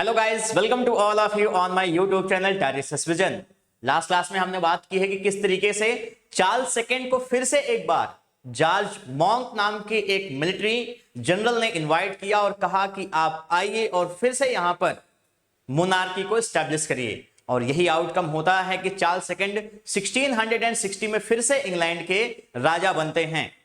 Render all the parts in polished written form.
Hello guys, welcome to all of you on my YouTube channel Taris Vision. Last class में हमने बात की है कि किस तरीके से चार्ल्स सेकंड को फिर से एक बार जॉर्ज मॉन्क नाम के एक मिलिट्री जनरल ने इनवाइट किया और कहा कि आप आइए और फिर से यहां पर मोनार्की को स्टैब्लिश करिए। और यही आउटकम होता है कि चार्ल्स सेकंड 1660 में फिर से इंग्लैंड के राजा बनते हैं।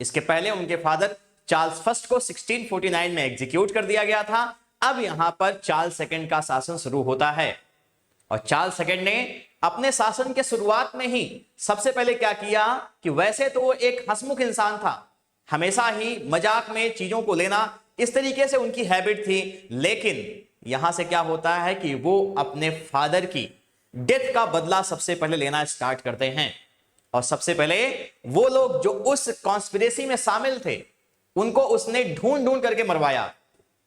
इसके पहले उनके फादर चार्ल्स फर्स्ट को 1649 में एग्जीक्यूट कर दिया गया था। अब यहां पर चार्ल्स सेकंड का शासन शुरू होता है और चार्ल्स सेकंड ने अपने शासन के शुरुआत में ही सबसे पहले क्या किया कि वैसे तो वो एक हंसमुख इंसान था, हमेशा ही मजाक में चीजों को लेना, इस तरीके से उनकी हैबिट थी। लेकिन यहां से क्या होता है कि वो अपने फादर की डेथ का बदला सबसे पहले लेना स्टार्ट करते हैं। और सबसे पहले वो लोग जो उस कॉन्स्पिरेसी में शामिल थे उनको उसने ढूंढ ढूंढ करके मरवाया।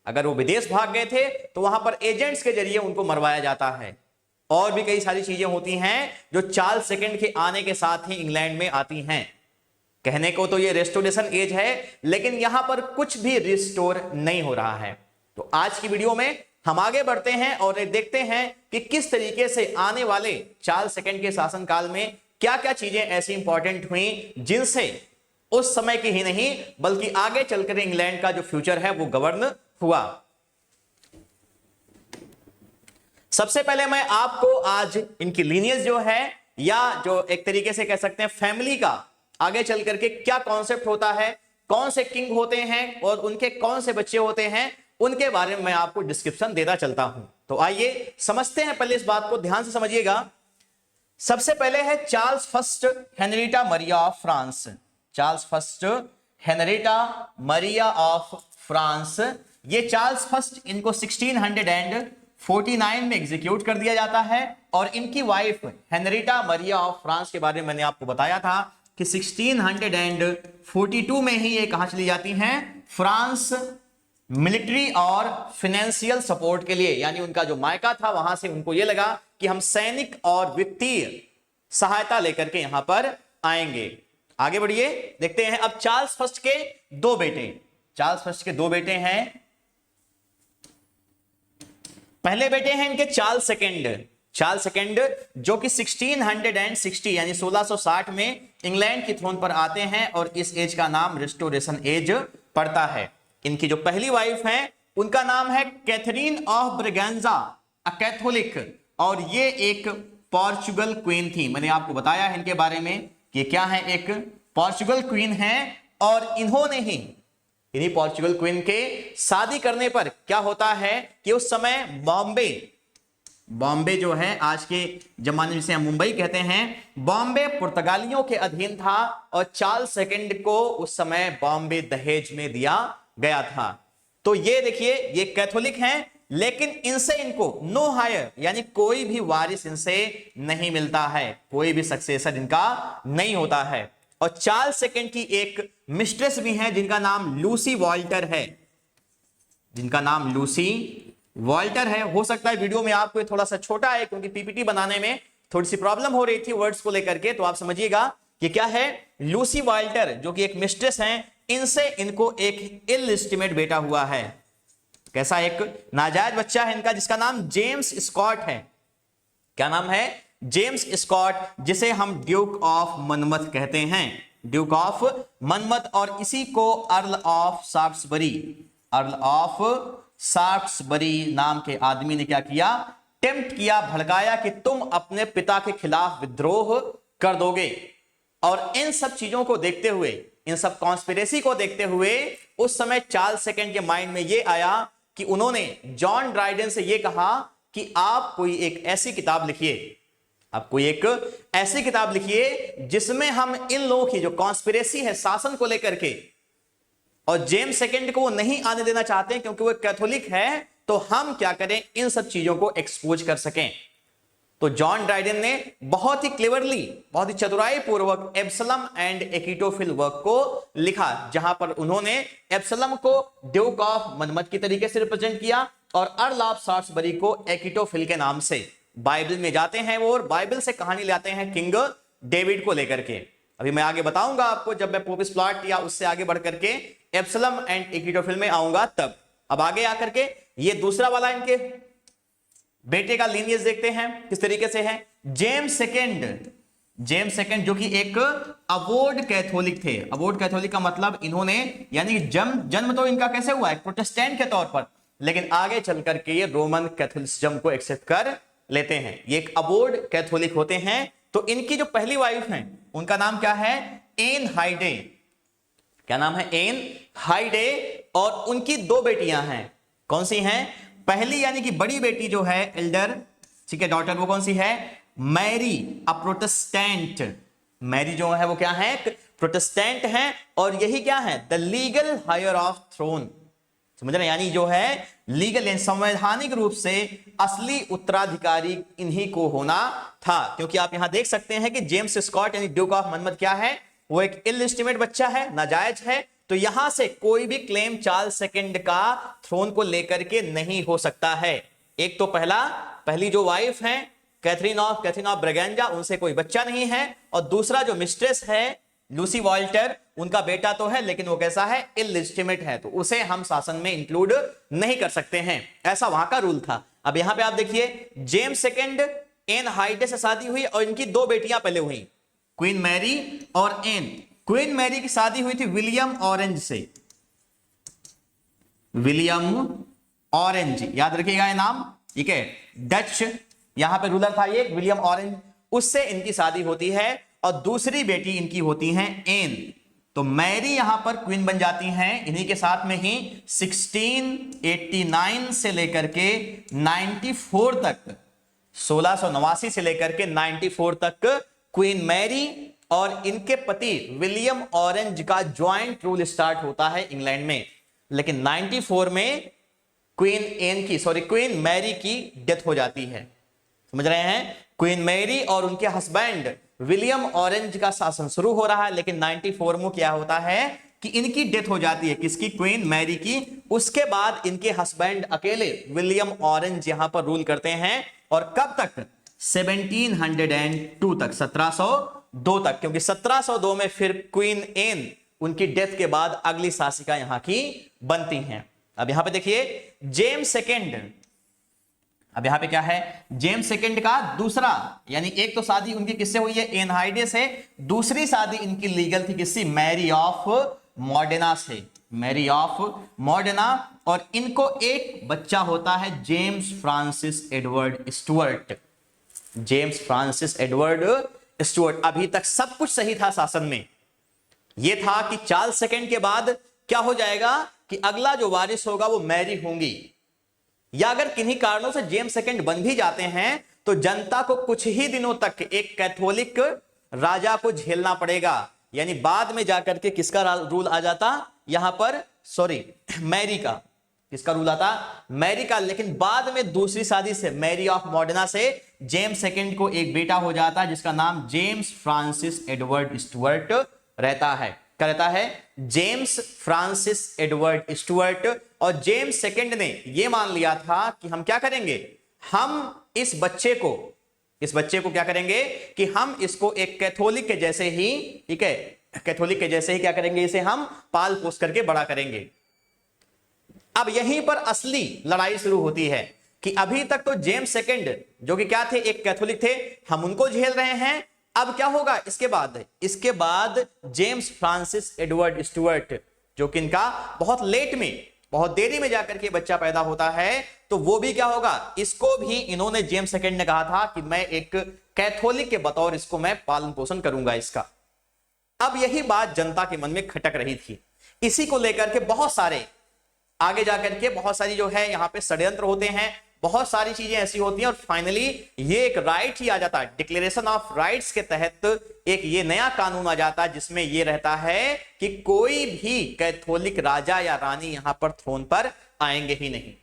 अगर वो विदेश भाग गए थे तो वहां पर एजेंट्स के जरिए उनको मरवाया जाता है। और भी कई सारी चीजें होती हैं जो चार्ल्स सेकंड के आने के साथ ही इंग्लैंड में आती हैं। कहने को तो ये रेस्टोरेशन एज है, लेकिन यहां पर कुछ भी रिस्टोर नहीं हो रहा है। तो आज की वीडियो में हम आगे बढ़ते हैं और देखते हैं कि किस तरीके से आने वाले चार्ल्स सेकंड के शासनकाल में क्या क्या चीजें ऐसी इंपॉर्टेंट हुई जिनसे उस समय की ही नहीं बल्कि आगे चलकर इंग्लैंड का जो फ्यूचर है वो गवर्न हुआ। सबसे पहले मैं आपको आज इनकी लीनियज जो है या जो एक तरीके से कह सकते हैं फैमिली का आगे चल करके क्या कॉन्सेप्ट होता है, कौन से किंग होते हैं और उनके कौन से बच्चे होते हैं, उनके बारे में मैं आपको डिस्क्रिप्शन देता चलता हूं। तो आइए समझते हैं, पहले इस बात को ध्यान से समझिएगा। सबसे पहले है Charles first Henrietta Maria of France. Charles first Henrietta Maria of France, ये चार्ल्स फर्स्ट, इनको 1649 में एग्जीक्यूट कर दिया जाता है। और इनकी wife Henrietta Maria of France के बारे में मैंने आपको बताया था कि 1642 में ही ये कहां चली जाती हैं, फ्रांस, मिलिट्री और फाइनेंशियल सपोर्ट के लिए। यानी उनका जो मायका था वहां से उनको ये लगा कि हम सैनिक और वित्तीय सहायता लेकर के यहां पर आएंगे। आगे बढ़िए, देखते हैं अब चार्ल्स फर्स्ट के दो बेटे। चार्ल्स फर्स्ट के दो बेटे हैं। पहले बेटे हैं इनके चार्ल्स सेकंड। चार्ल्स सेकंड जो कि 1660 यानी 1660 में इंग्लैंड की थ्रोन पर आते हैं और इस एज का नाम रिस्टोरेशन एज पड़ता है। इनकी जो पहली वाइफ है उनका नाम है कैथरीन ऑफ ब्रगेंजा, अ कैथोलिक, और ये एक पोर्चुगल क्वीन थी। मैंने आपको बताया है इनके बारे में कि क्या है, एक पोर्चुगल क्वीन है। और इन्होंने ही इन्हीं पोर्चुगल क्वीन के शादी करने पर क्या होता है कि उस समय बॉम्बे जो है आज के जमाने में जिसे हम मुंबई कहते हैं, बॉम्बे पुर्तगालियों के अधीन था और चार्ल्स सेकंड को उस समय बॉम्बे दहेज में दिया गया था। तो ये देखिए, ये कैथोलिक हैं, लेकिन इनसे इनको नो हायर यानी कोई भी वारिस इनसे नहीं मिलता है, कोई भी सक्सेसर इनका नहीं होता है। और चार्ल्स सेकंड की एक मिस्ट्रेस भी है जिनका नाम लूसी वॉल्टर है, जिनका नाम लूसी वॉल्टर है। हो सकता है वीडियो में आपको थोड़ा सा छोटा है क्योंकि पीपीटी बनाने में थोड़ी सी प्रॉब्लम हो रही थी वर्ड्स को लेकर के, तो आप समझिएगा कि क्या है, लूसी वॉल्टर जो कि एक मिस्ट्रेस हैं, इनसे इनको एक इलइस्टिमेट बेटा हुआ है। कैसा, एक नाजायज बच्चा है इनका जिसका नाम जेम्स स्कॉट है। क्या नाम है, जेम्स स्कॉट, जिसे हम ड्यूक ऑफ मनमथ कहते हैं, ड्यूक ऑफ मनमथ। और इसी को अर्ल ऑफ शाफ्ट्सबरी नाम के आदमी ने क्या किया, टेम्प्ट किया, भड़काया कि तुम अपने पिता के खिलाफ विद्रोह कर दोगे। और इन सब चीजों को देखते हुए, इन सब कॉन्स्पिरेसी को देखते हुए उस समय चार्ल्स सेकंड के माइंड में ये आया कि उन्होंने जॉन ड्राइडन से ये कहा कि आप कोई एक ऐसी किताब लिखिए, आप कोई एक ऐसी किताब लिखिए जिसमें हम इन लोगों की जो कॉन्स्पिरेसी है शासन को लेकर के, और जेम्स सेकंड को वो नहीं आने देना चाहते हैं क्योंकि वो कैथोलिक है, तो हम क्या करें, इन सब चीजों को एक्सपोज कर सकें। तो जॉन ड्राइडन ने बहुत ही क्लेवरली, बहुत ही चतुराई पूर्वक एब्सलम एंड एकिटोफिल वर्क को लिखा, जहां पर उन्होंने एब्सलम को ड्यूक ऑफ मनमथ की तरीके से रिप्रेजेंट किया और अर्ल ऑफ शाफ्ट्सबरी को एकिटोफिल के नाम से। बाइबल में जाते हैं वो और बाइबल से कहानी लाते हैं किंग डेविड को लेकर के। अभी मैं आगे बताऊंगा आपको, जब मैं पोपिस प्लॉट या उससे आगे बढ़ करके एब्सलम एंड एकिटोफिल में आऊंगा तब। अब आगे आकर के ये दूसरा वाला इनके बेटे का लीनियज देखते हैं किस तरीके से है। जेम्स सेकंड जो कि एक अबोर्ड कैथोलिक थे। अबोर्ड कैथोलिक का मतलब इन्होंने यानी जन्म तो इनका कैसे हुआ है, प्रोटेस्टेंट के तौर पर, लेकिन आगे चल करके ये रोमन कैथोलिसिज्म को एक्सेप्ट कर लेते हैं। ये एक अबोर्ड कैथोलिक होते हैं। तो इनकी जो पहली वाइफ है उनका नाम क्या है, एन हाइडे। क्या नाम है, एन हाइडे। और उनकी दो बेटियां हैं, कौन सी हैं, पहली यानी कि बड़ी बेटी जो है एल्डर, ठीक है, डॉटर, वो कौन सी है, मैरी, अ प्रोटेस्टेंट। मैरी जो है वो क्या है, प्रोटेस्टेंट है। और यही क्या है, the legal heir of throne, समझ रहे, यानी जो है लीगल यानी संवैधानिक रूप से असली उत्तराधिकारी इन्हीं को होना था। क्योंकि आप यहां देख सकते हैं कि जेम्स स्कॉट यानी ड्यूक ऑफ मनमथ क्या है, वो एक इलिजिटिमेट बच्चा है, नाजायज है। तो यहां से कोई भी क्लेम चार्ल्स सेकंड का थ्रोन को लेकर के नहीं हो सकता है। एक तो पहली जो वाइफ है कैथरीन ऑफ ब्रगेंजा, उनसे कोई बच्चा नहीं है। और दूसरा जो मिस्ट्रेस है लूसी वॉल्टर, उनका बेटा तो है लेकिन वो कैसा है, इलिजिटिमेट है, तो उसे हम शासन में इंक्लूड नहीं कर सकते हैं। ऐसा वहां का रूल था। अब यहां पे आप देखिए, जेम्स सेकंड एन हाइडे से शादी हुई और इनकी दो बेटियां पहले हुई, क्वीन मैरी और एन। क्वीन मैरी की शादी हुई थी विलियम ऑरेंज से, विलियम ऑरेंज, याद रखिएगा ये नाम, ठीक है, डच यहां पे रूलर था ये विलियम ऑरेंज, उससे इनकी शादी होती है। और दूसरी बेटी इनकी होती हैं एन। तो मैरी यहां पर क्वीन बन जाती हैं, इन्हीं के साथ में ही 1689 से लेकर के 94 तक, 1689 से लेकर के 94 तक क्वीन मैरी और इनके पति विलियम ऑरेंज का ज्वाइंट रूल स्टार्ट होता है इंग्लैंड में। लेकिन 94 में क्वीन मैरी की डेथ हो जाती है, समझ रहे हैं। क्वीन मैरी और उनके हस्बैंड विलियम ऑरेंज का शासन शुरू हो रहा है, लेकिन 94 में क्या होता है कि इनकी डेथ हो जाती है, किसकी, क्वीन मैरी की। उसके बाद इनके हस्बैंड अकेले विलियम ऑरेंज यहां पर रूल करते हैं। और कब तक, 1702 तक, 1702 तक, क्योंकि 1702 में फिर क्वीन एन उनकी डेथ के बाद अगली शासिका यहां की बनती हैं। अब यहां पे देखिए जेम्स सेकंड, अब यहां पे क्या है, जेम्स सेकंड का दूसरा, यानी एक तो शादी उनकी किससे हुई है, एन हाइडे से, दूसरी शादी इनकी लीगल थी किससे, मैरी ऑफ मॉडेना से, मैरी ऑफ मॉडेना। और इनको एक बच्चा होता है James Francis Edward Stuart, James Francis Edward Stuart. अभी तक सब कुछ सही था शासन में। यह था कि चार्ल्स सेकंड के बाद क्या हो जाएगा कि अगला जो वारिस होगा वो मैरी होंगी, या अगर किन्हीं कारणों से जेम्स सेकंड बन भी जाते हैं तो जनता को कुछ ही दिनों तक एक कैथोलिक राजा को झेलना पड़ेगा। यानी बाद में जाकर के किसका रूल आ जाता यहां पर, मैरी का, किसका रूल आता, मैरी का। लेकिन बाद में दूसरी शादी से, मैरी ऑफ मॉडर्ना से, जेम्स सेकंड को एक बेटा हो जाता है जिसका नाम जेम्स फ्रांसिस एडवर्ड स्टुअर्ट रहता है। क्या रहता है, जेम्स फ्रांसिस एडवर्ड स्टुअर्ट। और जेम्स सेकंड ने यह मान लिया था कि हम क्या करेंगे, हम इस बच्चे को क्या करेंगे कि हम इसको एक कैथोलिक के जैसे ही, ठीक है, कैथोलिक के जैसे ही क्या करेंगे, इसे हम पाल पोस करके बड़ा करेंगे। अब यहीं पर असली लड़ाई शुरू होती है कि अभी तक तो जेम्स सेकंड जो कि क्या थे, एक कैथोलिक थे, हम उनको झेल रहे हैं। अब क्या होगा इसके बाद जेम्स फ्रांसिस एडवर्ड स्टुअर्ट, जो कि इनका बहुत लेट में, बहुत देरी में जाकर के बच्चा पैदा होता है, तो वो भी क्या होगा, इसको भी इन्होंने, जेम्स सेकंड ने कहा था कि मैं एक कैथोलिक के बतौर इसको मैं पालन पोषण करूंगा इसका। अब यही बात जनता के मन में खटक रही थी। इसी को लेकर के बहुत सारे आगे जाकर के बहुत सारी जो है यहां पे षड्यंत्र होते हैं, बहुत सारी चीजें ऐसी होती हैं। और फाइनली ये एक राइट ही आ जाता है, डिक्लेरेशन ऑफ राइट्स के तहत एक ये नया कानून आ जाता है जिसमें ये रहता है कि कोई भी कैथोलिक राजा या रानी यहां पर थ्रोन पर आएंगे ही नहीं।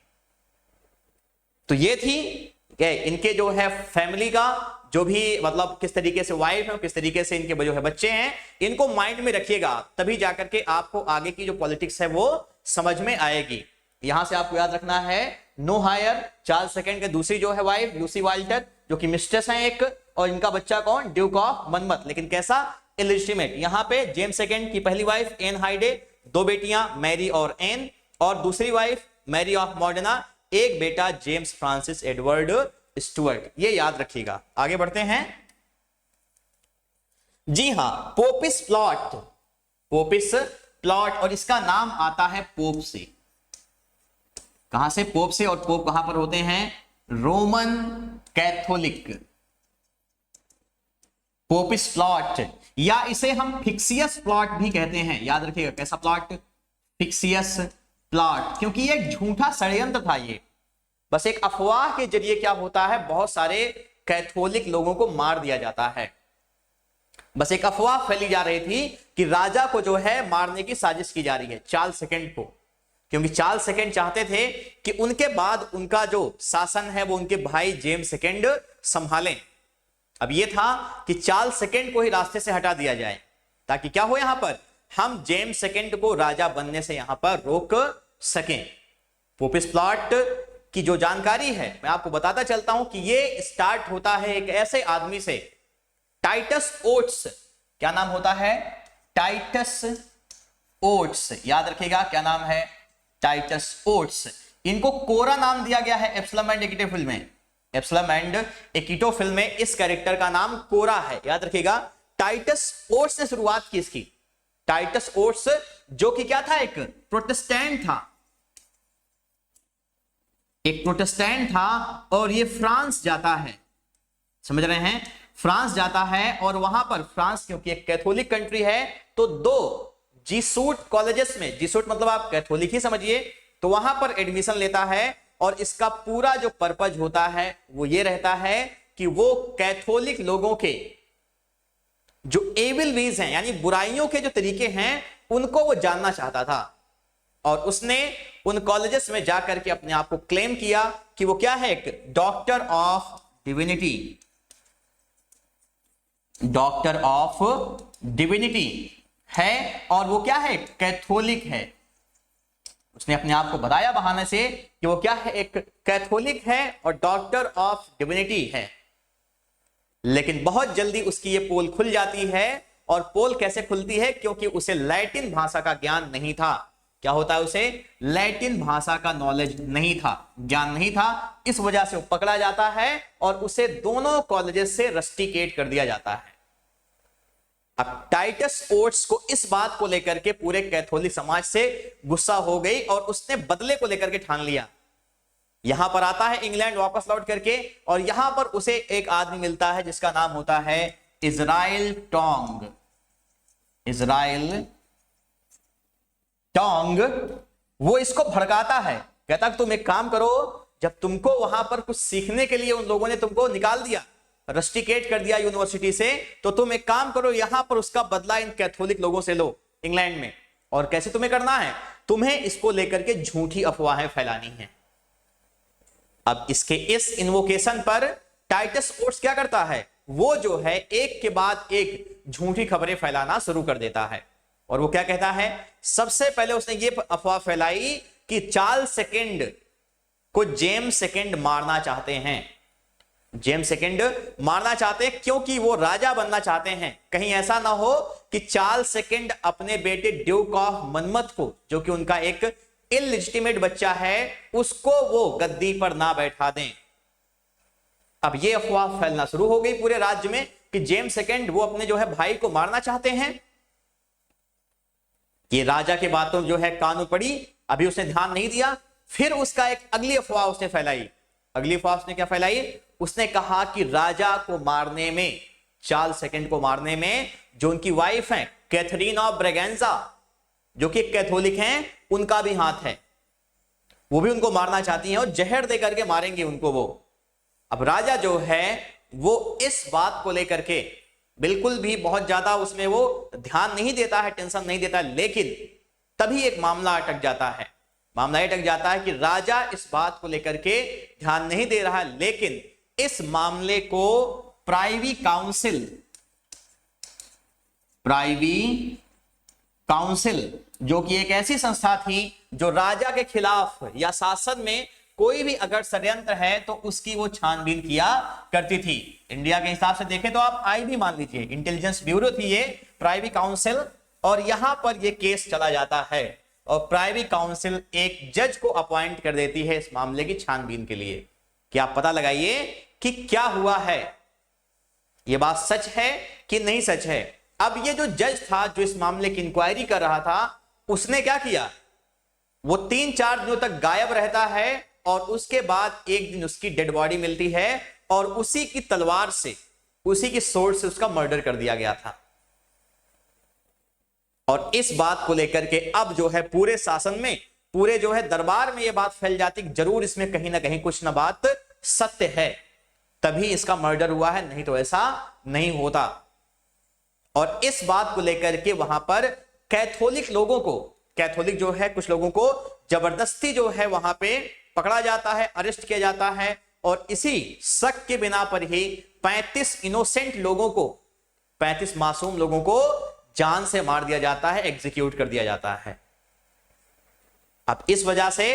तो ये थी इनके जो है फैमिली का, जो भी मतलब किस तरीके से वाइफ है, किस तरीके से इनके जो है बच्चे हैं, इनको माइंड में रखिएगा, तभी जाकर के आपको आगे की जो पॉलिटिक्स है वो समझ में आएगी। यहां से आपको याद रखना है, नो हायर, चार्ल्स सेकंड के दूसरी जो है वाइफ लूसी वाल्टर, जो कि मिस्ट्रेस है एक, और इनका बच्चा कौन, ड्यूक ऑफ मनमथ, लेकिन कैसा, इलिजिटिमेट। यहां पे जेम्स सेकंड की पहली वाइफ एन हाइडे, दो बेटियां मैरी और एन, और दूसरी वाइफ मैरी ऑफ मॉडर्ना, एक बेटा जेम्स फ्रांसिस एडवर्ड स्टुअर्ट, ये याद रखिएगा। आगे बढ़ते हैं। जी हां, पोपिस प्लॉट, पोपिस प्लॉट, और इसका नाम आता है पोप से। कहां से? पोप से। और पोप कहां पर होते हैं? Roman Catholic. पोपिस प्लॉट, या इसे हम फिक्सियस प्लॉट भी कहते हैं, याद रखिएगा। कैसा प्लॉट? फिक्सियस प्लॉट, क्योंकि ये एक झूठा षड्यंत्र था। ये बस एक अफवाह के जरिए क्या होता है, बहुत सारे कैथोलिक लोगों को मार दिया जाता है। बस एक अफवाह फैली जा रही थी कि राजा को जो है मारने की साजिश की जा रही है, चार्ल्स सेकंड को, क्योंकि चार्ल्स सेकंड चाहते थे कि उनके बाद उनका जो शासन है वो उनके भाई जेम्स सेकंड संभालें। अब ये था कि चार्ल्स सेकंड को ही रास्ते से हटा दिया जाए, ताकि क्या हो, यहां पर हम जेम्स सेकंड को राजा बनने से यहां पर रोक सकें। पोपिस प्लॉट की जो जानकारी है मैं आपको बताता चलता हूं कि ये स्टार्ट होता है एक ऐसे आदमी से, टाइटस ओट्स। क्या नाम होता है? टाइटस ओट्स, याद रखिएगा। क्या नाम है? Titus Oates. इनको कोरा नाम दिया गया है एप्सलम एंड एकिटो फिल्म में। एप्सलम एंड एकिटो फिल्म में इस कैरेक्टर का नाम कोरा है, याद रखिएगा। टाइटस ओट्स ने शुरुआत की इसकी। टाइटस ओट्स जो कि क्या था? एक प्रोटेस्टेंट था, एक प्रोटेस्टेंट था, और ये फ्रांस जाता है, समझ रहे हैं? फ्रांस जाता है, और वहां पर फ्रांस क्योंकि एक कैथोलिक कंट्री है, तो 2 जीसूट कॉलेजेस में, जीसूट मतलब आप कैथोलिक ही समझिए, तो वहां पर एडमिशन लेता है। और इसका पूरा जो पर्पज होता है वो ये रहता है कि वो कैथोलिक लोगों के जो एविल वीज हैं, यानी बुराइयों के जो तरीके हैं, उनको वो जानना चाहता था। और उसने उन कॉलेजेस में जाकर के अपने आप को क्लेम किया कि वो क्या है? एक doctor of divinity, doctor of divinity है। और वो क्या है? कैथोलिक है। उसने अपने आप को बताया बहाने से कि वो क्या है? एक कैथोलिक है और डॉक्टर ऑफ डिविनिटी है। लेकिन बहुत जल्दी उसकी ये पोल खुल जाती है। और पोल कैसे खुलती है? क्योंकि उसे लैटिन भाषा का ज्ञान नहीं था। क्या होता है? उसे लैटिन भाषा का नॉलेज नहीं था, ज्ञान नहीं था। इस वजह से वो पकड़ा जाता है और उसे दोनों कॉलेजेस से रस्टिकेट कर दिया जाता है। अब टाइटस ओट्स को इस बात को लेकर के पूरे कैथोलिक समाज से गुस्सा हो गई और उसने बदले को लेकर के ठान लिया। यहां पर आता है इंग्लैंड वापस लौट करके, और यहां पर उसे एक आदमी मिलता है जिसका नाम होता है इजराइल टोंग। इजराइल टोंग वो इसको भड़काता है, कहता तुम एक काम करो, जब तुमको वहां पर कुछ सीखने के लिए उन लोगों ने तुमको निकाल दिया, रस्टिकेट कर दिया यूनिवर्सिटी से, तो तुम एक काम करो, यहां पर उसका बदला इन कैथोलिक लोगों से लो इंग्लैंड में। और कैसे तुम्हें करना है? तुम्हें इसको लेकर के झूठी अफवाहें फैलानी है। अब इसके इस इन्वोकेशन पर टाइटस ओट्स क्या करता है? वो जो है एक के बाद एक झूठी खबरें फैलाना शुरू कर देता है। और वो क्या कहता है? सबसे पहले उसने ये अफवाह फैलाई कि चार्ल्स सेकंड को जेम्स सेकंड मारना चाहते हैं। जेम्स सेकंड मारना चाहते हैं क्योंकि वो राजा बनना चाहते हैं। कहीं ऐसा ना हो कि चार्ल्स सेकंड अपने बेटे ड्यूक ऑफ मनमथ को, जो कि उनका एक इलिजिटिमेट बच्चा है, उसको वो गद्दी पर ना बैठा दें। अब ये अफवाह फैलना शुरू हो गई पूरे राज्य में कि जेम्स सेकंड वो अपने जो है भाई को मारना चाहते हैं। ये राजा के बातों जो है कानून पड़ी, अभी उसने ध्यान नहीं दिया। फिर उसका एक अगली अफवाह उसने फैलाई। अगली अफवाह उसने क्या फैलाई? उसने कहा कि राजा को मारने में, चार्ल्स सेकंड को मारने में जो उनकी वाइफ है कैथरीन ऑफ ब्रेगेंजा, जो कि कैथोलिक हैं, उनका भी हाथ है। वो भी उनको मारना चाहती हैं और जहर दे करके मारेंगे उनको वो। अब राजा जो है वो इस बात को लेकर के बिल्कुल भी बहुत ज्यादा उसमें वो ध्यान नहीं देता है, टेंशन नहीं देता, लेकिन तभी एक मामला अटक जाता है। मामला अटक जाता है कि राजा इस बात को लेकर के ध्यान नहीं दे रहा, लेकिन इस मामले को प्राइवी काउंसिल जो कि एक ऐसी संस्था थी जो राजा के खिलाफ या शासन में कोई भी अगर षड्यंत्र है तो उसकी वो छानबीन किया करती थी। इंडिया के हिसाब से देखें तो आप आईबी मान लीजिए, इंटेलिजेंस ब्यूरो थी ये प्राइवी काउंसिल, और यहां पर ये केस चला जाता है और प्राइवी काउंसिल एक जज को अपॉइंट कर देती है इस मामले की छानबीन के लिए कि आप पता लगाइए कि क्या हुआ है, ये बात सच है कि नहीं सच है। अब ये जो जज था जो इस मामले की इंक्वायरी कर रहा था, उसने क्या किया, वो 3-4 दिनों तक गायब रहता है और उसके बाद एक दिन उसकी डेड बॉडी मिलती है और उसी की तलवार से, उसी की सोर्ड से उसका मर्डर कर दिया गया था। और इस बात को लेकर के अब जो है पूरे शासन में, पूरे जो है दरबार में यह बात फैल जाती कि जरूर इसमें कहीं ना कहीं कुछ ना बात सत्य है, तभी इसका मर्डर हुआ है, नहीं तो ऐसा नहीं होता। और इस बात को लेकर के वहां पर कैथोलिक लोगों को, कैथोलिक जो है कुछ लोगों को जबरदस्ती जो है वहां पे पकड़ा जाता है, अरेस्ट किया जाता है और इसी शक के बिना पर ही 35 इनोसेंट लोगों को, 35 मासूम लोगों को जान से मार दिया जाता है, एग्जीक्यूट कर दिया जाता है। अब इस वजह से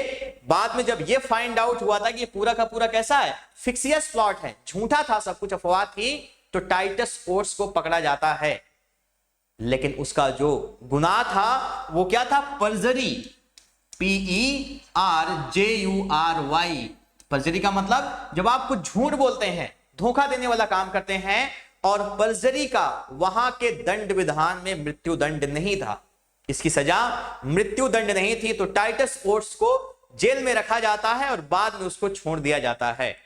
बाद में जब यह फाइंड आउट हुआ था कि ये पूरा का पूरा कैसा है, फिक्सियस प्लॉट है, झूठा था, सब कुछ अफवाह थी, तो टाइटस ओट्स को पकड़ा जाता है। लेकिन उसका जो गुनाह था वो क्या था, परजरी, PERJURY। परजरी का मतलब जब आप कुछ झूठ बोलते हैं, धोखा देने वाला काम करते हैं, और परजरी का वहां के दंड विधान में मृत्यु दंड नहीं था, इसकी सजा मृत्यु दंड नहीं थी, तो टाइटस ओट्स को जेल में रखा जाता है और बाद में उसको छोड़ दिया जाता है।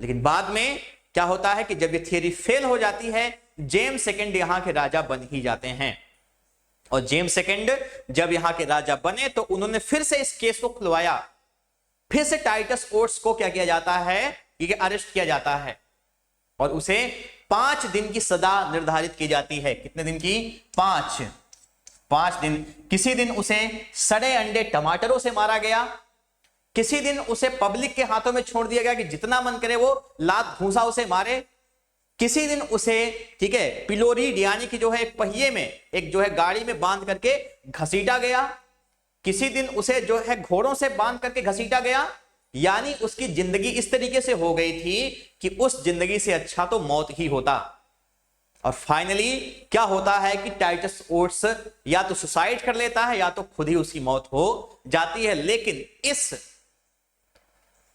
लेकिन बाद में क्या होता है कि जब ये थियरी फेल हो जाती है, जेम्स सेकंड यहां के राजा बन ही जाते हैं। और जेम्स सेकंड जब यहां के राजा बने तो उन्होंने फिर से इस केस को खुलवाया, फिर से टाइटस ओट्स को क्या किया जाता है, ये अरेस्ट किया जाता है और उसे 5 दिन की सजा निर्धारित की जाती है। कितने दिन की, 5 दिन। किसी दिन उसे सड़े अंडे टमाटरों से मारा गया, किसी दिन उसे पब्लिक के हाथों में छोड़ दिया गया कि जितना मन करे वो लात घूंसा उसे मारे, किसी दिन उसे, ठीक है, पिलोरी यानी कि जो है एक पहिए में, एक जो है गाड़ी में बांध करके घसीटा गया, किसी दिन उसे जो है घोड़ों से बांध करके घसीटा गया। यानी उसकी जिंदगी इस तरीके से हो गई थी कि उस जिंदगी से अच्छा तो मौत ही होता। और फाइनली क्या होता है कि टाइटस ओट्स या तो सुसाइड कर लेता है या तो खुद ही उसकी मौत हो जाती है। लेकिन इस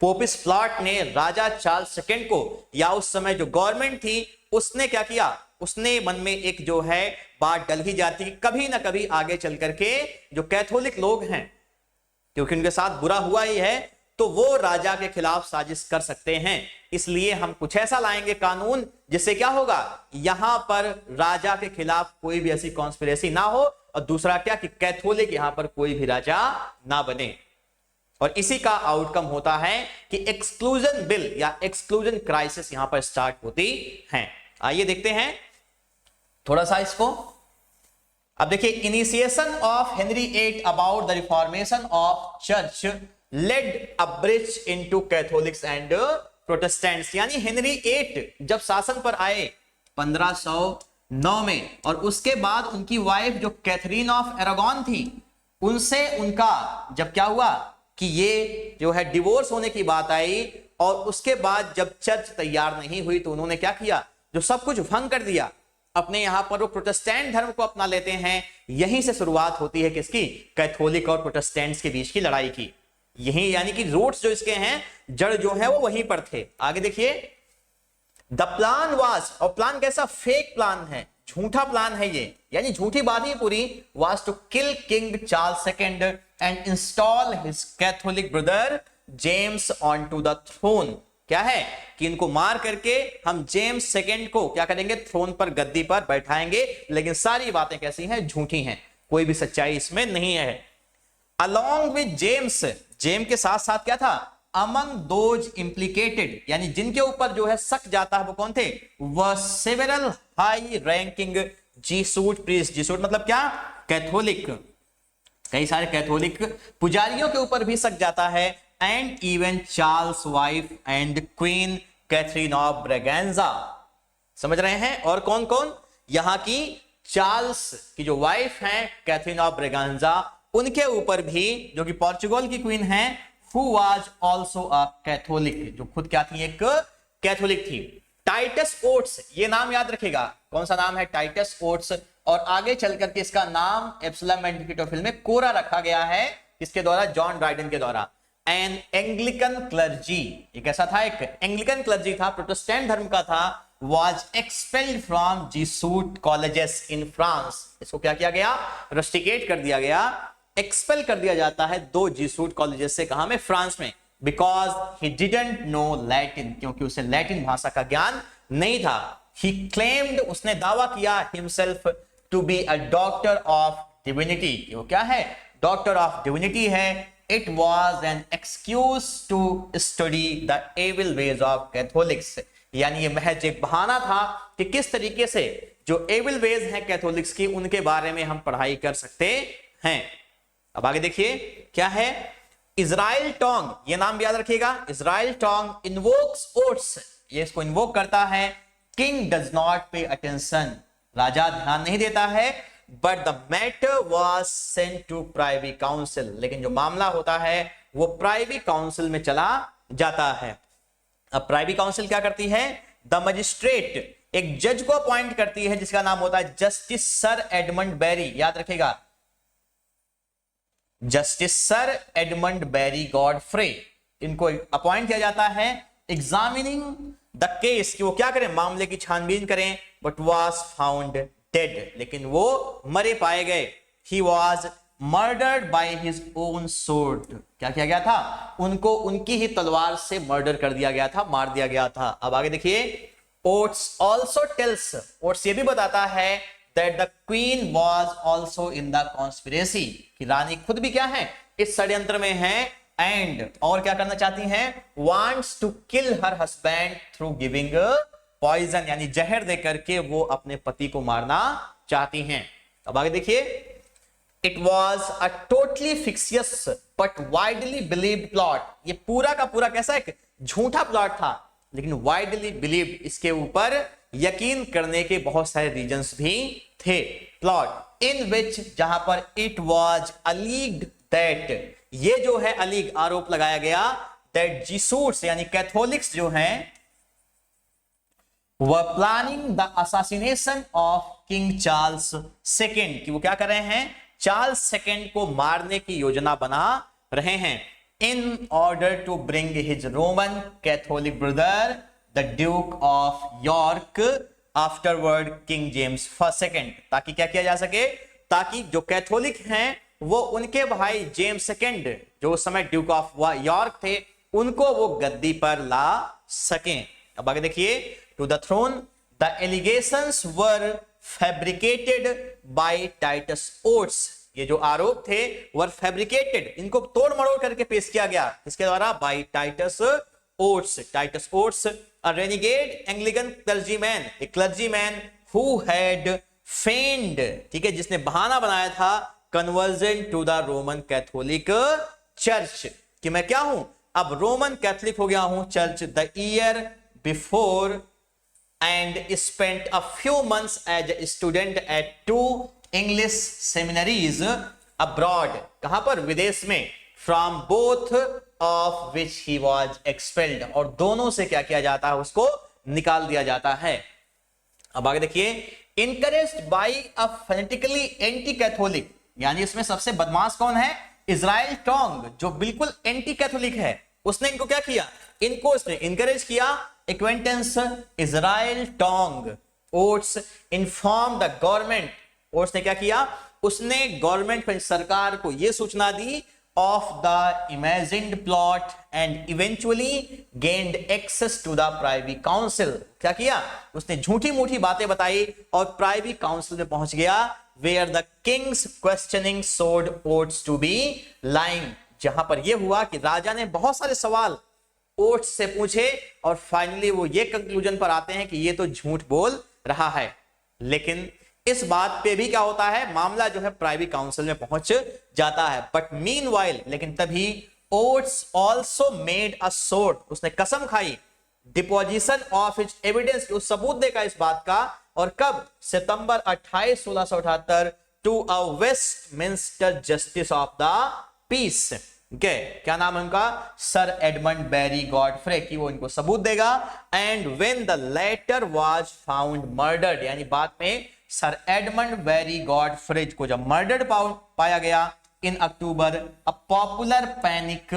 पोपिस प्लॉट ने राजा चार्ल्स सेकंड को, या उस समय जो गवर्नमेंट थी उसने क्या किया, उसने मन में एक जो है बात डल ही जाती कि कभी ना कभी आगे चल करके जो कैथोलिक लोग हैं, क्योंकि उनके साथ बुरा हुआ ही है, तो वो राजा के खिलाफ साजिश कर सकते हैं, इसलिए हम कुछ ऐसा लाएंगे कानून जिससे क्या होगा, यहां पर राजा के खिलाफ कोई भी ऐसी कॉन्स्पिरेसी ना हो, और दूसरा क्या कि कैथोलिक यहां पर कोई भी राजा ना बने। और इसी का आउटकम होता है कि एक्सक्लूजन बिल या एक्सक्लूजन क्राइसिस यहां पर स्टार्ट होती है। आइए देखते हैं थोड़ा सा इसको। अब देखिए, initiation of Henry VIII about the reformation of church led a bridge into Catholics and Protestants. यानी हेनरी VIII जब शासन पर आए 1509 में, और उसके बाद उनकी वाइफ जो कैथरीन ऑफ एरागॉन थी, उनसे उनका जब क्या हुआ कि ये जो है डिवोर्स होने की बात आई, और उसके बाद जब चर्च तैयार नहीं हुई तो उन्होंने क्या किया, जो सब कुछ भंग कर दिया, अपने यहां पर वो प्रोटेस्टेंट धर्म को अपना लेते हैं। यहीं से शुरुआत होती है किसकी, कैथोलिक और प्रोटेस्टेंट्स के बीच की लड़ाई की। यही यानी कि रूट्स जो इसके हैं, जड़ जो है वो वहीं पर थे। आगे देखिए, द प्लान वाज, और प्लान कैसा, फेक प्लान है, झूठा प्लान है ये, यानी झूठी बात ही पूरी, was to kill King Charles second and install his Catholic brother James on to the throne. क्या है कि इनको मार करके हम जेम्स सेकंड को क्या करेंगे, थ्रोन पर, गद्दी पर बैठाएंगे। लेकिन सारी बातें कैसी हैं, झूठी हैं, कोई भी सच्चाई इसमें नहीं है। अलॉन्ग विद जेम्स, जेम्स के साथ साथ क्या था, अमंग दोज इंप्लीकेटेड, यानी जिनके ऊपर जो है शक जाता है वो कौन थे, वह सेवरल हाई रैंकिंग जीसूट प्रीस्ट। जीसूट मतलब क्या, कैथोलिक, कई सारे कैथोलिक पुजारियों के ऊपर भी शक जाता है। And even Charles wife and queen Catherine of Braganza. समझ रहे हैं, और कौन कौन, यहां की चार्ल्स की जो वाइफ हैं कैथरीन ऑफ ब्रेगेंजा, उनके ऊपर भी, जो कि पोर्चुगल की क्वीन हैं, who was also a Catholic, जो खुद क्या थी, एक कैथोलिक थी। टाइटस ओट्स, ये नाम याद रखेगा, कौन सा नाम है, टाइटस ओट्स। और आगे चल करके इसका नाम एप्सिलम मैग्निफिकोफिल में कोरा रखा गया है, किसके द्वारा, जॉन ड्राइडन के द्वारा। एन एंग्लिकन क्लर्जी, एक ऐसा था, एक एंग्लिकन क्लर्जी था, प्रोटेस्टेंट धर्म का था, was expelled from Jesuit colleges in France। इसको क्या किया गया? रस्टिकेट कर दिया गया, एक्सपेल कर दिया जाता है 2 जीसूट कॉलेजेस से। कहां में? फ्रांस में। Because he didn't know Latin, क्योंकि उसे लैटिन भाषा का ज्ञान नहीं था। ही क्लेम्ड, उसने दावा किया, himself to be a doctor of divinity, वो क्या है? डॉक्टर ऑफ डिविनिटी है। It was an excuse to study the evil ways of Catholics, यानी ये महज एक बहाना था कि किस तरीके से जो एविल वेज हैं कैथोलिक्स की, उनके बारे में हम पढ़ाई कर सकते हैं। अब आगे देखिए क्या है। इजराइल टोंग, ये नाम भी याद रखिएगा, इजराइल टोंग इन्वोक्स ओट्स, ये इसको इन्वोक करता है। King does not pay attention, राजा ध्यान नहीं देता है। But the matter was sent to privy council, लेकिन जो मामला होता है वो प्राइवी काउंसिल में चला जाता है। अब प्राइवी काउंसिल क्या करती है? द मजिस्ट्रेट एक जज को अपॉइंट करती है जिसका नाम होता है जस्टिस सर एडमंड बेरी, याद रखेगा, justice sir Edmund Berry Godfrey, इनको अपॉइंट किया जाता है एग्जामिनिंग द केस, कि वो क्या करें? मामले की छानबीन करें। बट वाज फाउंड डेड, लेकिन वो मरे पाए गए। He was murdered by his own sword, क्या किया गया था? उनको उनकी ही तलवार से मर्डर कर दिया गया था, मार दिया गया था। अब आगे देखिए। ओट्स ऑल्सो टेल्स, ओट्स ये भी बताता है that the queen was also in the conspiracy, कि रानी खुद भी क्या है? इस षड्यंत्र में है। एंड और क्या करना चाहती हैं? wants to kill her husband through giving poison, यानी जहर दे करके वो अपने पति को मारना चाहती हैं। अब आगे देखिए। It was a totally fictitious but widely believed plot, ये पूरा का पूरा कैसा एक झूठा प्लॉट था, लेकिन वाइडली बिलीव्ड, इसके ऊपर यकीन करने के बहुत सारे रीजंस भी थे। प्लॉट इन विच, जहां पर इट वाज अलीग्ड दैट, ये जो है अलीग, आरोप लगाया गया, दैट जीसूट्स यानी कैथोलिक्स जो हैं were planning the assassination of king Charles second, कि वो क्या कर रहे हैं? चार्ल्स सेकेंड को मारने की योजना बना रहे हैं। In order to bring his Roman Catholic brother the duke of York afterward king James first second, ताकि क्या किया जा सके? ताकि जो कैथोलिक हैं वो उनके भाई जेम्स सेकेंड, जो उस समय ड्यूक ऑफ यॉर्क थे, उनको वो गद्दी पर ला सकें। अब आगे देखिए। To the throne the allegations were fabricated by Titus Oates, ये जो आरोप थे वर फैब्रिकेटेड, इनको तोड़ मरोड़ करके पेश किया गया, किसके द्वारा? By Titus Oates. Titus Oates a renegade Anglican clergyman, a clergyman who had feigned, ठीक है, जिसने बहाना बनाया था conversion to the Roman Catholic Church, कि मैं क्या हूं? अब रोमन कैथोलिक हो गया हूं church, the year before, and spent a few months as a student at 2 English seminaries abroad, कहां पर? विदेश में। From both of which he was expelled, और दोनों से क्या किया जाता है? उसको निकाल दिया जाता है। अब आगे देखिए। इनकरेज्ड बाय अ फैनेटिकली एंटी कैथोलिक, यानी इसमें सबसे बदमाश कौन है? इजराइल टोंग, जो बिल्कुल एंटी कैथोलिक है। उसने इनको क्या किया? इनको उसने इनकरेज किया। Acquaintance Israel Tonge Oates inform the government, Oates ने क्या किया? उसने गवर्नमेंट, सरकार को यह सूचना दी of the imagined plot and eventually gained access to the privy council, क्या किया? उसने झूठी मूठी बातें बताई और प्राइवी काउंसिल में पहुंच गया, where the king's questioning showed Oates to be lying, जहां पर यह हुआ कि राजा ने बहुत सारे सवाल ओट्स से पूछे और फाइनली वो ये कंक्लूजन पर आते हैं कि ये तो झूठ बोल रहा है। लेकिन इस बात पे भी क्या होता है? मामला जो है प्राइवी काउंसिल में पहुंच जाता है। बट मीनवाइल, लेकिन तभी oats also made a sort, उसने कसम खाई, डिपोजिशन ऑफ हिज एविडेंस, उस सबूत देगा इस बात का। और कब? September 28 1678 to a Westminster justice of the peace, क्या नाम है उनका? सर एडमंड बेरी गॉडफ्रे, की वो इनको सबूत देगा। And when the latter was found murdered, यानी बाद में सर एडमंड बेरी गॉडफ्रे को जब मर्डर्ड पाया गया in October, a popular panic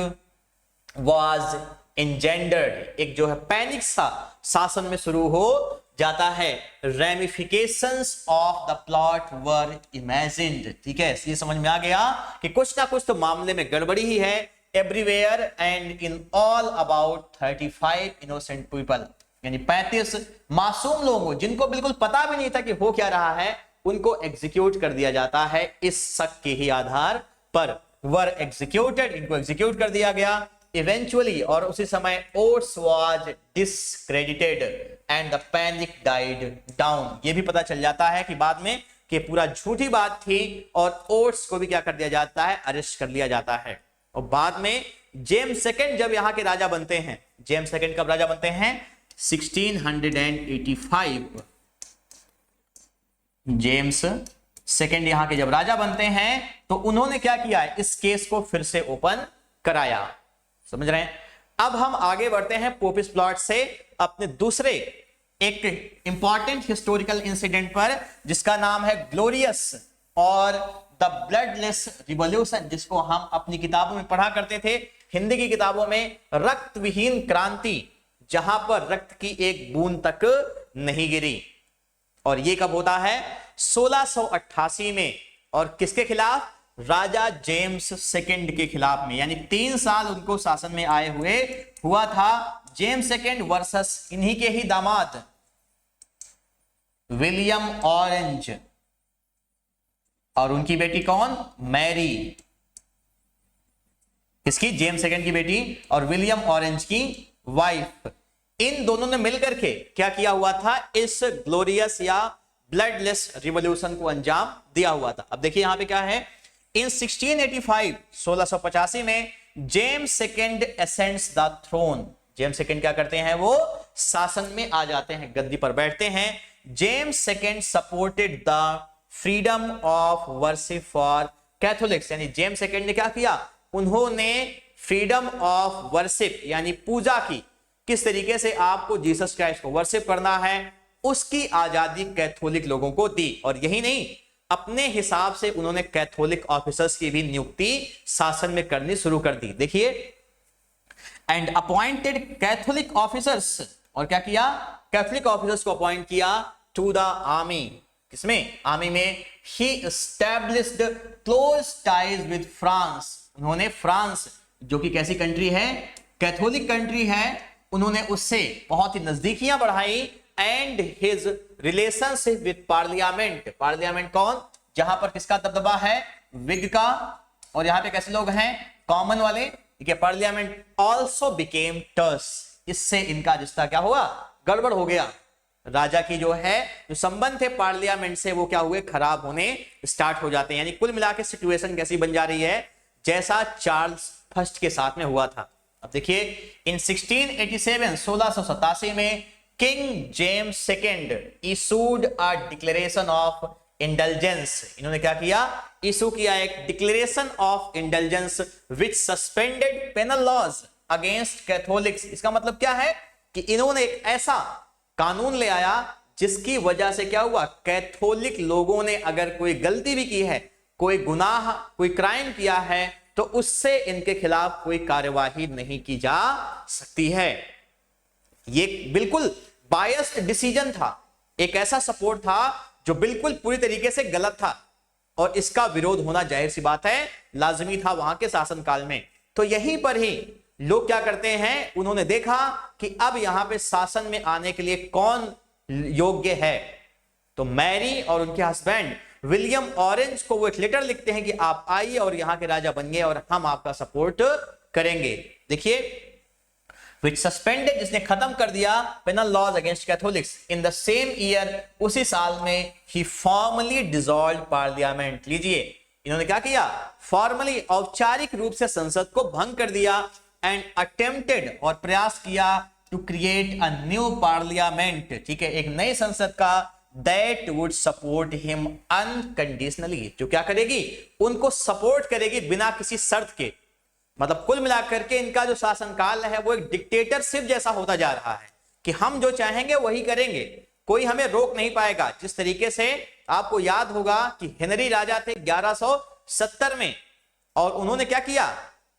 was engendered, एक जो है पैनिक सा शासन में शुरू हो जाता है। ramifications of the plot were imagined, ठीक है, ये समझ में आ गया कि कुछ ना कुछ तो मामले में गड़बड़ी ही है। everywhere and in all about 35 innocent people, यानी 35 मासूम लोगों जिनको बिल्कुल पता भी नहीं था कि हो क्या रहा है, उनको एग्जीक्यूट कर दिया जाता है इस शक के ही आधार पर। वर एग्जीक्यूटेड, इनको एग्जीक्यूट कर दिया गया। इवेंचुअली, और उसी समय oats was discredited and the panic died down. ये भी पता चल जाता है कि बाद में कि पूरा झूठी बात थी, और ओट्स को भी क्या कर दिया जाता है, अरेस्ट कर लिया जाता है। और बाद में जेम्स सेकंड जब यहाँ के राजा बनते हैं, जेम्स सेकंड कब राजा बनते हैं, 1685। जेम्स सेकंड यहां के जब राजा बनते हैं तो उन्होंने क्या किया है, इस केस को फिर से ओपन कराया। समझ रहे हैं। अब हम आगे बढ़ते हैं पोपिस प्लॉट से अपने दूसरे एक इंपॉर्टेंट हिस्टोरिकल इंसिडेंट पर, जिसका नाम है ग्लोरियस और द ब्लडलेस रिवॉल्यूशन, जिसको हम अपनी किताबों में पढ़ा करते थे, हिंदी की किताबों में रक्त विहीन क्रांति, जहां पर रक्त की एक बूंद तक नहीं गिरी। और ये कब होता है, 1688 में, और किसके खिलाफ, राजा जेम्स सेकंड के खिलाफ में। यानी 3 साल उनको शासन में आए हुए हुआ था। जेम्स सेकंड वर्सेस इन्हीं के ही दामाद विलियम ऑरेंज और उनकी बेटी कौन, मैरी। इसकी जेम्स सेकंड की बेटी और विलियम ऑरेंज की वाइफ। इन दोनों ने मिलकर के क्या किया हुआ था, इस ग्लोरियस या ब्लडलेस रिवॉल्यूशन को अंजाम दिया हुआ था। अब देखिए यहां पे क्या है, इन 1685 1685 में James second ascends the throne. James second क्या करते हैं, वो शासन में आ जाते हैं, गद्दी पर बैठते हैं। James second supported the freedom of worship for Catholics, यानी जेम्स सेकंड ने क्या किया, उन्होंने फ्रीडम ऑफ वर्शिप यानी पूजा की, किस तरीके से आपको जीसस क्राइस्ट को वर्शिप करना है, उसकी आजादी कैथोलिक लोगों को दी। और यही नहीं, अपने हिसाब से उन्होंने कैथोलिक ऑफिसर्स की भी नियुक्ति शासन में करनी शुरू कर दी। देखिए, एंड अपॉइंटेड कैथोलिक ऑफिसर्स, और क्या किया, कैथोलिक ऑफिसर्स को अपॉइंट किया टू द आर्मी। किसमें, आर्मी में। ही established close ties with France, उन्होंने फ्रांस जो कि कैसी कंट्री है, कैथोलिक कंट्री है, उन्होंने उससे बहुत ही नजदीकियां बढ़ाई। And his relationship with parliament, parliament कौन, जहां पर किसका दबदबा है, विग का, और यहां पे कैसे लोग हैं, कॉमन वाले, ठीक है। पार्लियामेंट ऑल्सो बिकेम टर्स, इससे इनका रिश्ता क्या हुआ, गड़बड़ हो गया। राजा की जो है जो संबंध थे पार्लियामेंट से, वो क्या हुए, खराब होने स्टार्ट हो जाते हैं। यानी कुल मिलाकर सिचुएशन कैसी बन जा रही है, जैसा चार्ल्स फर्स्ट के साथ में हुआ था। अब देखिए, इन 1687 1687 में King James second issued a declaration of indulgence. इन्होंने क्या किया, इशू किया एक declaration of indulgence which suspended penal laws against Catholics. इसका मतलब क्या है कि इन्होंने एक ऐसा कानून ले आया जिसकी वजह से क्या हुआ, कैथोलिक लोगों ने अगर कोई गलती भी की है, कोई गुनाह, कोई क्राइम किया है, तो उससे इनके खिलाफ कोई कार्यवाही नहीं की जा सकती है। ये बिल्कुल बायस्ड डिसीजन था, एक ऐसा सपोर्ट था जो बिल्कुल पूरी तरीके से गलत था, और इसका विरोध होना जाहिर सी बात है लाजमी था वहां के शासनकाल में। तो यहीं पर ही लोग क्या करते हैं, उन्होंने देखा कि अब यहां पे शासन में आने के लिए कौन योग्य है, तो मैरी और उनके हस्बैंड विलियम ऑरेंज को वो एक लेटर लिखते हैं कि आप आइए और यहां के राजा बनिए और हम आपका सपोर्ट करेंगे। देखिए, which suspended, जिसने खत्म कर दिया penal laws against Catholics. In the same year, उसी साल में, ही फॉर्मली डिसॉल्व पार्लियामेंट। लीजिए, इन्होंने क्या किया, फॉर्मली औपचारिक रूप से संसद को भंग कर दिया। एंड अटेम्प्टेड, और प्रयास किया, to create a new parliament, ठीक है, एक नई संसद का, that would support him unconditionally, जो क्या करेगी, उनको सपोर्ट करेगी बिना किसी शर्त के। मतलब कुल मिलाकर के इनका जो शासनकाल है वो एक डिक्टेटरशिप जैसा होता जा रहा है कि हम जो चाहेंगे वही करेंगे, कोई हमें रोक नहीं पाएगा। जिस तरीके से आपको याद होगा कि हेनरी राजा थे 1170 में, और उन्होंने क्या किया,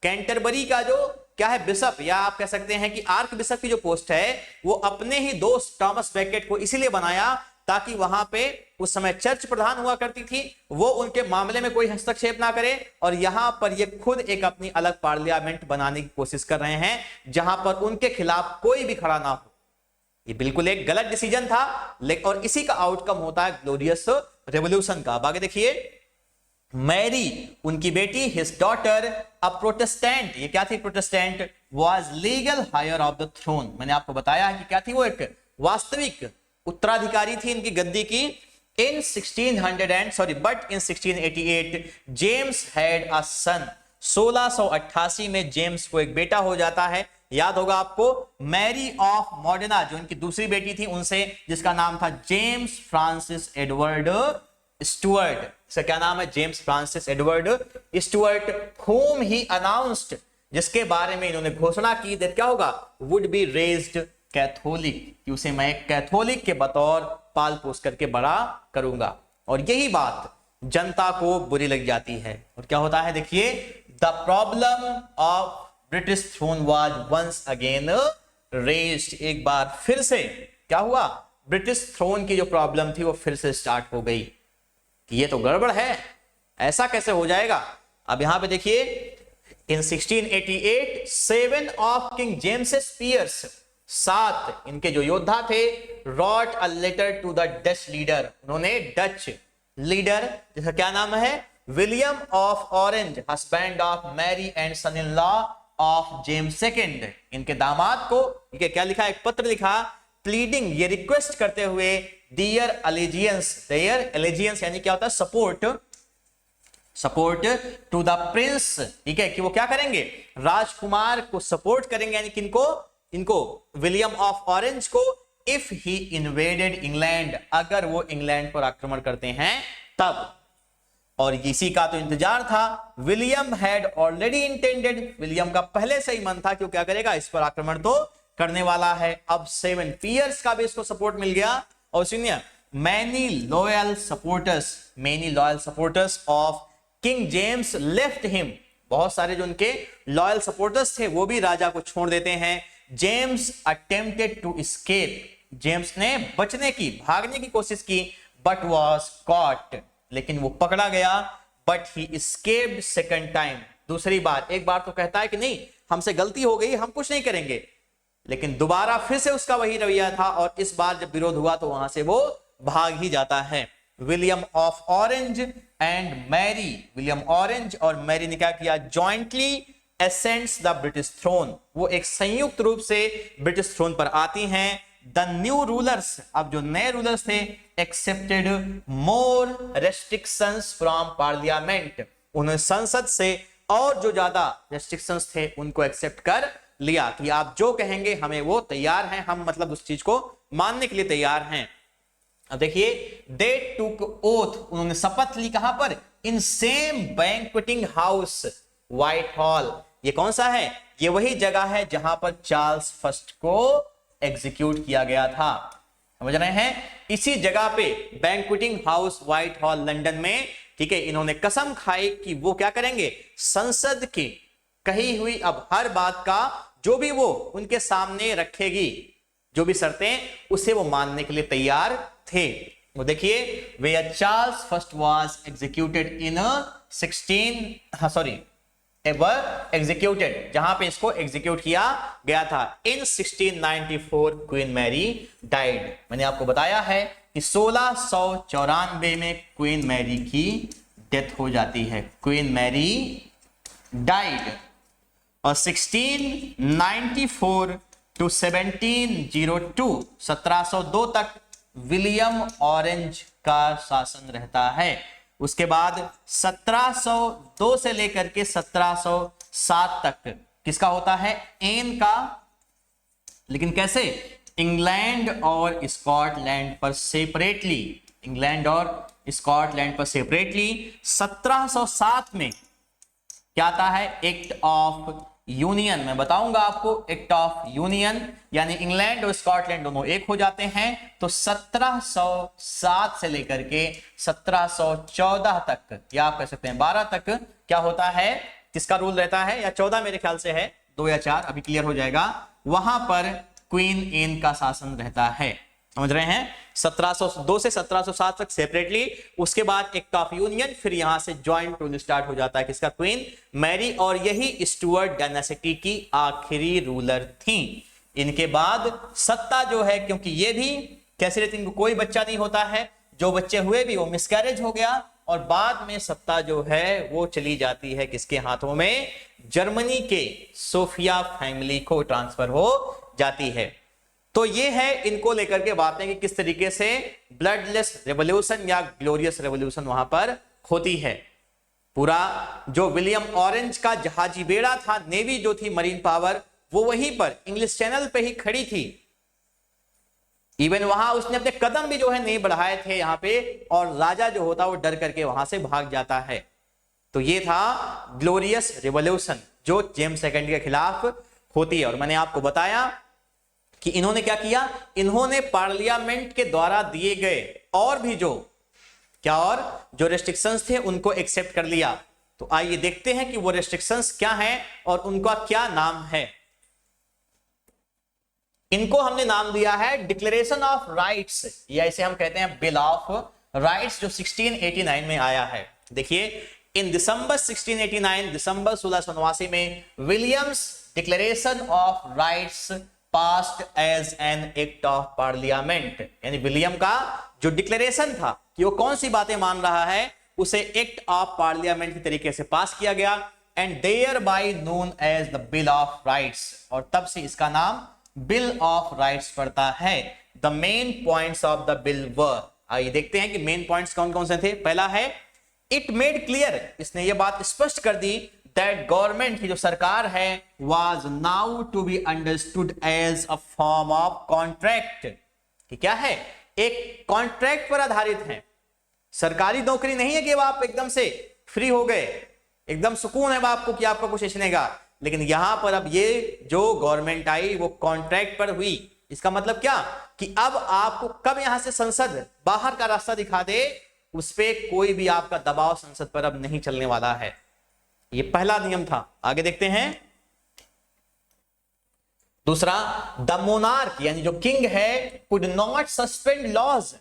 कैंटरबरी का जो क्या है, बिशप, या आप कह सकते हैं कि आर्क बिशप की जो पोस्ट है वो अपने ही दोस्त टॉमस बेकेट को इसीलिए बनाया ताकि वहां पे उस समय चर्च प्रधान हुआ करती थी, वो उनके मामले में कोई हस्तक्षेप ना करे, और यहां पर ये खुद एक अपनी अलग पार्लियामेंट बनाने की कोशिश कर रहे हैं जहां पर उनके खिलाफ कोई भी खड़ा ना हो। ये बिल्कुल एक गलत डिसीजन था, लेकिन और इसी का आउटकम होता है ग्लोरियस रेवोल्यूशन का। अब आगे देखिए, मैरी उनकी बेटी, हिज डॉटर अ प्रोटेस्टेंट, ये क्या थी Protestant, was legal heir of the throne. मैंने आपको बताया है कि क्या थी, वो एक वास्तविक उत्तराधिकारी थी इनकी गद्दी की। इन 1688 जेम्स हैड अ सन, 1688 में जेम्स को एक बेटा हो जाता है। याद होगा आपको, मैरी ऑफ मॉडर्ना जो इनकी दूसरी बेटी थी उनसे, जिसका नाम था जेम्स फ्रांसिस एडवर्ड स्टुअर्ट। इसका क्या नाम है, James Francis Edward Stuart, whom he announced, जिसके बारे में इन्होंने घोषणा की, दैट क्या होगा, वुड बी रेज्ड कैथोलिक, कि उसे मैं कैथोलिक के बतौर पाल पोस करके बड़ा करूंगा। और यही बात जनता को बुरी लग जाती है, और क्या होता है देखिए, the problem of British throne was once again raised, एक बार फिर से क्या हुआ, ब्रिटिश थ्रोन की जो प्रॉब्लम थी वो फिर से स्टार्ट हो गई कि ये तो गड़बड़ है, ऐसा कैसे हो जाएगा। अब यहां पे देखिए, in 1688 7 of king James peers, 7 इनके जो योद्धा थे, wrote a letter to the Dutch leader, उन्होंने डच लीडर जिसका क्या नाम है, William of Orange, husband of Mary and son in law of James second, इनके दामाद को क्या लिखा, एक पत्र लिखा, प्लीडिंग, ये रिक्वेस्ट करते हुए, डियर एलिजियंस यानी क्या होता है, सपोर्ट टू द प्रिंस, ठीक है, कि वो क्या करेंगे, राजकुमार को सपोर्ट करेंगे, यानी किनको, इनको विलियम ऑफ ऑरेंज को, इफ ही इन्वेडेड इंग्लैंड, अगर वो इंग्लैंड पर आक्रमण करते हैं तब। और इसी का तो इंतजार था, William had already intended, William का पहले से ही मन था कि वो क्या करेगा, इस पर आक्रमण तो करने वाला है। अब 7 पियर्स का भी इसको सपोर्ट मिल गया, और सुनिए, many loyal supporters of king James left him, बहुत सारे जो उनके लॉयल सपोर्टर्स थे वो भी राजा को छोड़ देते हैं। James attempted to escape, James ने बचने की, भागने की कोशिश की, बट वॉज कॉट, लेकिन वो पकड़ा गया, but he escaped second time, दूसरी बार, एक बार तो कहता है कि नहीं हमसे गलती हो गई, हम कुछ नहीं करेंगे, लेकिन दोबारा फिर से उसका वही रवैया था, और इस बार जब विरोध हुआ तो वहां से वो भाग ही जाता है। William of Orange and Mary, William Orange और मैरी ने क्या किया, jointly ascends the British throne, वो एक संयुक्त रूप से ब्रिटिश थ्रोन पर आती हैं। द न्यू रूलर्स, अब जो नए रूलर्स थे, accepted more restrictions from parliament, उन्होंने संसद से और जो ज्यादा रेस्ट्रिक्शंस थे उनको एक्सेप्ट कर लिया कि आप जो कहेंगे हमें वो तैयार हैं, हम मतलब उस चीज को मानने के लिए तैयार हैं। अब देखिए, दे टुक ओथ, उन्होंने शपथ ली, कहां पर, in same बैंक्वेटिंग house white hall, ये कौन सा है, ये वही जगह है जहां पर चार्ल्स फर्स्ट को एग्जीक्यूट किया गया था, समझ रहे हैं, इसी जगह पे बैंक्वेटिंग हाउस व्हाइट हॉल लंदन में, ठीक है, इन्होंने कसम खाई कि वो क्या करेंगे, संसद की कही हुई अब हर बात का जो भी वो उनके सामने रखेगी, जो भी शर्तें, उसे वो मानने के लिए तैयार थे। वो देखिए, where Charles first was executed in 16 जहां पे इसको एग्जीक्यूट किया गया था, इन 1694 क्वीन मैरी डाइड। मैंने आपको बताया है कि 1694 में क्वीन मैरी की डेथ हो जाती है, क्वीन मैरी डाइड। और 1694 टू 1702 तक विलियम ऑरेंज का शासन रहता है। उसके बाद 1702 से लेकर के 1707 तक किसका होता है, एन का, लेकिन कैसे, इंग्लैंड और स्कॉटलैंड पर सेपरेटली, इंग्लैंड और स्कॉटलैंड पर सेपरेटली। 1707 में क्या आता है, एक्ट ऑफ यूनियन, मैं बताऊंगा आपको, एक्ट ऑफ यूनियन, यानी इंग्लैंड और स्कॉटलैंड दोनों एक हो जाते हैं। तो 1707 से लेकर के 1714 तक, या आप कह सकते हैं 12 तक क्या होता है, किसका रूल रहता है, या 14 मेरे ख्याल से है, 2 या 4 अभी क्लियर हो जाएगा, वहां पर क्वीन एन का शासन रहता है। समझ रहे हैं? 1702 से 1707 तक सेपरेटली, उसके बाद एक्ट ऑफ यूनियन, फिर यहां से ज्वाइंट रूल स्टार्ट हो जाता है किसका? क्वीन मैरी, और यही स्टुअर्ट डायनेस्टी की आखिरी रूलर थी। इनके बाद सत्ता जो है, क्योंकि ये भी कैसे रहती, इनको कोई बच्चा नहीं होता है, जो बच्चे हुए भी वो मिसकैरेज हो गया, और बाद में सत्ता जो है वो चली जाती है किसके हाथों में? जर्मनी के सोफिया फैमिली को ट्रांसफर हो जाती है। तो ये है इनको लेकर के बातें कि किस तरीके से ब्लडलेस रेवोल्यूशन या ग्लोरियस रेवोल्यूशन वहां पर होती है। पूरा जो विलियम ऑरेंज का जहाजी बेड़ा था, नेवी जो थी, मरीन पावर, वो वहीं पर इंग्लिश चैनल पे ही खड़ी थी। इवन वहां उसने अपने कदम भी जो है नहीं बढ़ाए थे यहां पे, और राजा जो होता वो डर करके वहां से भाग जाता है। तो ये था ग्लोरियस रिवॉल्यूशन जो जेम्स सेकंड के खिलाफ होती है। और मैंने आपको बताया कि इन्होंने क्या किया, इन्होंने पार्लियामेंट के द्वारा दिए गए और भी जो क्या और जो रेस्ट्रिक्शंस थे उनको एक्सेप्ट कर लिया। तो आइए देखते हैं कि वो रेस्ट्रिक्शंस क्या हैं और उनका क्या नाम है। इनको हमने नाम दिया है डिक्लेरेशन ऑफ राइट्स, या इसे हम कहते हैं बिल ऑफ राइट्स, जो 1689 में आया है। देखिए, इन दिसंबर 1689, दिसंबर 1689 में Williams declaration of rights passed as an act of parliament, यानी विलियम का जो डिक्लेरेशन था कि वो कौन सी बातें मान रहा है, उसे एक्ट ऑफ पार्लियामेंट के तरीके से पास किया गया, and thereby known as the bill of rights, और तब से इसका नाम बिल ऑफ राइट्स पड़ता है। The main points of the bill were, आइए देखते हैं कि मेन पॉइंट्स कौन कौन से थे। पहला है, इट मेड क्लियर, इसने ये बात स्पष्ट कर दी, दैट गवर्नमेंट की जो सरकार है was now to be understood as a form of contract, कि क्या है, एक कॉन्ट्रैक्ट पर आधारित है। सरकारी नौकरी नहीं है कि आप एकदम से फ्री हो गए, एकदम सुकून है आपको कि आपका कुछ इछनेगा, लेकिन यहां पर अब ये जो गवर्नमेंट आई वो कॉन्ट्रैक्ट पर हुई। इसका मतलब क्या, कि अब आपको कब यहां से संसद बाहर का रास्ता दिखा दे, उस पे कोई भी आपका दबाव संसद पर अब नहीं चलने वाला है। ये पहला नियम था। आगे देखते हैं। दूसरा, द मोनार्क यानी जो किंग है कुड नॉट सस्पेंड लॉज,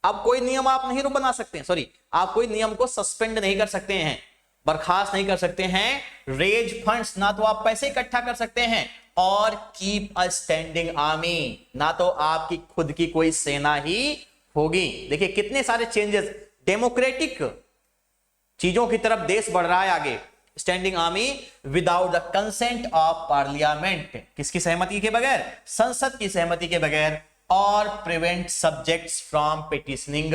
अब कोई नियम आप नहीं बना सकते, सॉरी, आप कोई नियम को सस्पेंड नहीं कर सकते हैं, बर्खास्त नहीं कर सकते हैं। रेज फंड्स, ना तो आप पैसे इकट्ठा कर सकते हैं, और कीप अ स्टैंडिंग आर्मी, ना तो आपकी खुद की कोई सेना ही होगी। देखिए कितने सारे चेंजेस, डेमोक्रेटिक चीजों की तरफ देश बढ़ रहा है आगे। Standing army without the consent of parliament, किसकी सहमति के बगैर, संसद की सहमति के बगैर, और prevent subjects from petitioning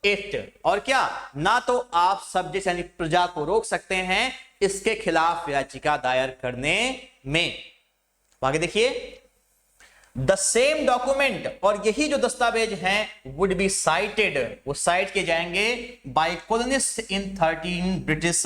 it, और क्या, ना तो आप सब्जेक्ट यानी प्रजा को रोक सकते हैं इसके खिलाफ याचिका दायर करने में। आगे देखिए, द सेम डॉक्यूमेंट, और यही जो दस्तावेज हैं वुड बी साइटेड, वो साइट किए जाएंगे by colonists in 13 British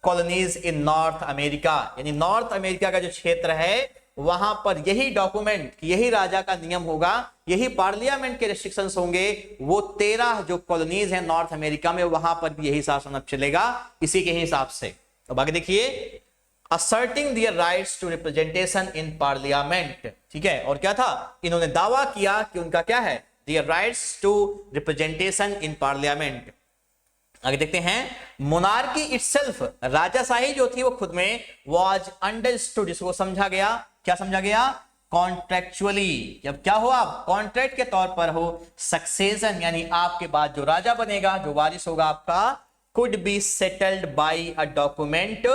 colonies in North America, यानी नॉर्थ अमेरिका का जो क्षेत्र है वहां पर यही डॉक्यूमेंट, यही राजा का नियम होगा, यही पार्लियामेंट के रेस्ट्रिक्शंस होंगे। वो 13 जो कॉलोनीज हैं नॉर्थ अमेरिका में, वहां पर भी यही शासन अब चलेगा इसी के हिसाब से। अब आगे देखिए, asserting their rights to representation in parliament, ठीक है, और क्या था, इन्होंने दावा किया कि उनका क्या है, their rights to representation in parliament। आगे देखते हैं, मोनार्की इटसेल्फ, राजाशाही जो थी वो खुद में, was understood, इसको समझा गया, क्या समझा गया, कॉन्ट्रेक्चुअली, जब क्या हो, आप कॉन्ट्रैक्ट के तौर पर हो, सक्सेशन यानी आपके बाद जो राजा बनेगा, जो वारिस होगा आपका, could be settled by a document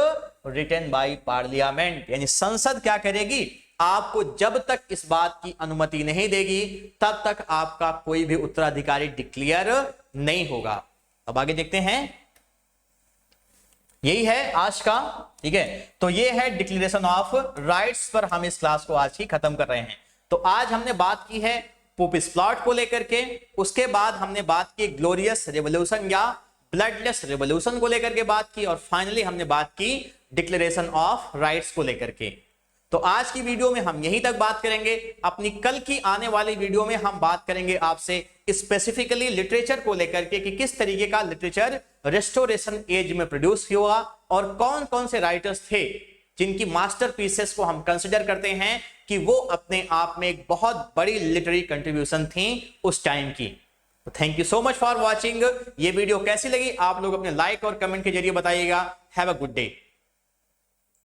written by parliament, यानी संसद क्या करेगी, आपको जब तक इस बात की अनुमति नहीं देगी तब तक आपका कोई भी उत्तराधिकारी डिक्लेयर नहीं होगा। अब आगे देखते हैं, यही है आज का, ठीक है। तो ये है डिक्लेरेशन ऑफ राइट्स पर हम इस क्लास को आज ही खत्म कर रहे हैं। तो आज हमने बात की है पुपिस प्लॉट को लेकर के, उसके बाद हमने बात की ग्लोरियस रेवोल्यूशन या ब्लडलेस रेवोल्यूशन को लेकर के बात की, और फाइनली हमने बात की डिक्लेरेशन ऑफ राइट्स को लेकर के। तो आज की वीडियो में हम यहीं तक बात करेंगे। अपनी कल की आने वाली वीडियो में हम बात करेंगे आपसे स्पेसिफिकली लिटरेचर को लेकर के कि किस तरीके का लिटरेचर रेस्टोरेशन एज में प्रोड्यूस हुआ और कौन कौन से राइटर्स थे जिनकी मास्टरपीसेस को हम कंसिडर करते हैं कि वो अपने आप में एक बहुत बड़ी लिटरेरी कंट्रीब्यूशन थी उस टाइम की। तो thank you so much for watching. ये वीडियो कैसी लगी आप लोग अपने लाइक और कमेंट के जरिए बताइएगा। Have a good day.